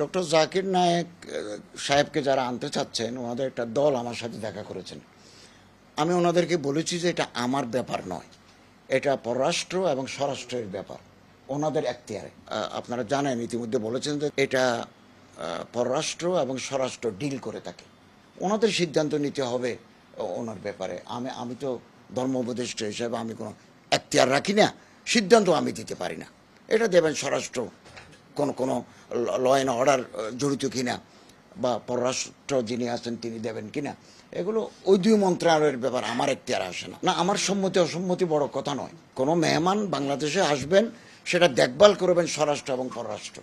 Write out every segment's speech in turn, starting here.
Doctor Zakir Naik সাহেবকে যারা আনতে চাচ্ছেন ওনাদের একটা দল আমার সাথে দেখা করেছেন। আমি ওনাদেরকে বলেছি যে এটা আমার ব্যাপার নয়, এটা পররাষ্ট্র এবং স্বরাষ্ট্রের ব্যাপার, ওনাদের এখতিয়ারে। আপনারা জানেন, ইতিমধ্যে বলেছেন যে এটা পররাষ্ট্র এবং স্বরাষ্ট্র ডিল করে থাকে, ওনাদের সিদ্ধান্ত নিতে হবে ওনার ব্যাপারে। আমি তো ধর্ম উপদেষ্টা হিসেবে আমি কোনো এখতিয়ার রাখি না, সিদ্ধান্ত আমি দিতে পারি না। এটা দেবেন স্বরাষ্ট্র, কোনো ল অ্যান্ড অর্ডার জড়িত কিনা বা পররাষ্ট্র যিনি আছেন তিনি দেবেন কিনা, এগুলো ওই দুই মন্ত্রণালয়ের ব্যাপার, আমার এখতিয়ার আসে না। আমার সম্মতি অসম্মতি বড় কথা নয়। কোনো মেহমান বাংলাদেশে আসবেন, সেটা দেখভাল করবেন স্বরাষ্ট্র এবং পররাষ্ট্র।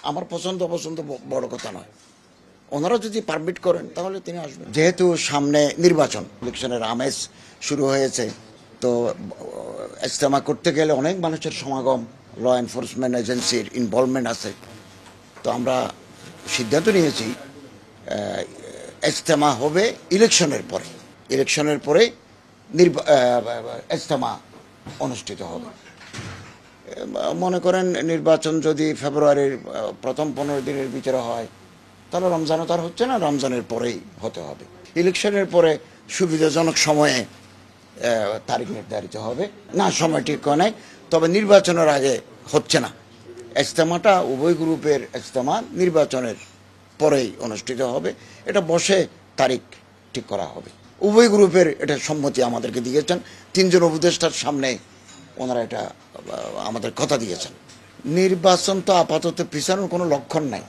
আমার পছন্দ অপছন্দ বড় কথা নয়। ওনারা যদি পারমিট করেন তাহলে তিনি আসবেন। যেহেতু সামনে নির্বাচন, ইলেকশনের আমেজ শুরু হয়েছে, তো ইজতেমা করতে গেলে অনেক মানুষের সমাগম, ল এনফোর্সমেন্ট এজেন্সির ইনভলভমেন্ট আছে। তো আমরা সিদ্ধান্ত নিয়েছি ইজতেমা হবে ইলেকশনের পরে। ইলেকশনের পরে ইজতেমা অনুষ্ঠিত হবে। মনে করেন নির্বাচন যদি ফেব্রুয়ারির প্রথম 15 দিনের ভিতরে হয়, তাহলে রমজানও তার হচ্ছে না, রমজানের পরেই হতে হবে। ইলেকশনের পরে সুবিধাজনক সময়ে তারিখ নির্ধারিত হবে না, সময় ঠিক হয় নাই, তবে নির্বাচনের আগে হচ্ছে না। ইজতেমাটা উভয় গ্রুপের ইজতেমা নির্বাচনের পরেই অনুষ্ঠিত হবে। এটা বসে তারিখ ঠিক করা হবে। উভয় গ্রুপের এটা সম্মতি আমাদেরকে দিয়েছেন। 3 জন উপদেষ্টার সামনে ওনারা এটা আমাদের কথা দিয়েছেন। নির্বাচন তো আপাতত পিছানোর কোনো লক্ষণ নাই।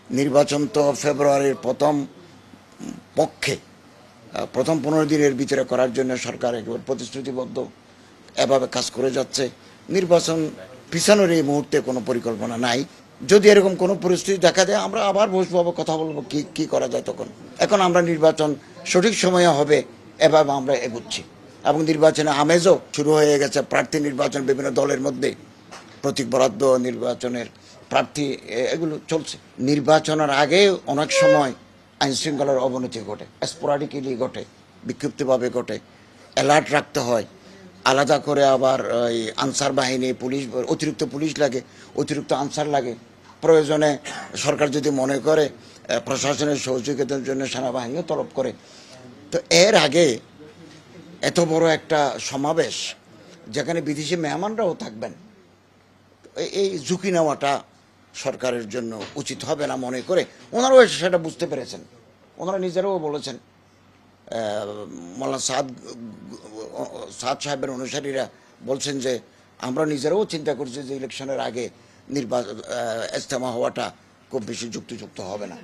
নির্বাচন তো ফেব্রুয়ারির প্রথম 15 দিনের ভিতরে করার জন্য সরকার একেবারে প্রতিশ্রুতিবদ্ধ, এভাবে কাজ করে যাচ্ছে। নির্বাচন পিছানোর এই মুহূর্তে কোনো পরিকল্পনা নাই। যদি এরকম কোনো পরিস্থিতি দেখা দেয়, আমরা আবার বসবো, কথা বলবো কি করা যায় তখন। এখন আমরা নির্বাচন সঠিক সময়ে হবে এভাবে আমরা এগুচ্ছি, এবং নির্বাচনে আমেজও শুরু হয়ে গেছে। প্রার্থী নির্বাচন বিভিন্ন দলের মধ্যে, প্রতীক বরাদ্দ, নির্বাচনের প্রার্থী, এগুলো চলছে। নির্বাচনের আগে অনেক সময় আইনশৃঙ্খলার অবনতি ঘটে, স্পোরাডিক্যালি ঘটে, বিক্ষিপ্তভাবে ঘটে। অ্যালার্ট রাখতে হয়। আলাদা করে আবার ওই আনসার বাহিনী, পুলিশ, অতিরিক্ত পুলিশ লাগে, অতিরিক্ত আনসার লাগে। প্রয়োজনে সরকার যদি মনে করে প্রশাসনের সহযোগিতার জন্য সেনাবাহিনীও তলব করে। তো এর আগে এত বড় একটা সমাবেশ, যেখানে বিদেশি মেহমানরাও থাকবেন, এই ঝুঁকি নেওয়াটা সরকারের জন্য উচিত হবে না মনে করে ওনারাও সেটা বুঝতে পেরেছেন। ওনারা নিজেরাও বলেছেন, মৌলানা সাদ সাহেবের অনুসারীরা বলছেন যে আমরা নিজেরাও চিন্তা করছি যে ইলেকশনের আগে ইজতেমা হওয়াটা খুব বেশি যুক্তিযুক্ত হবে না।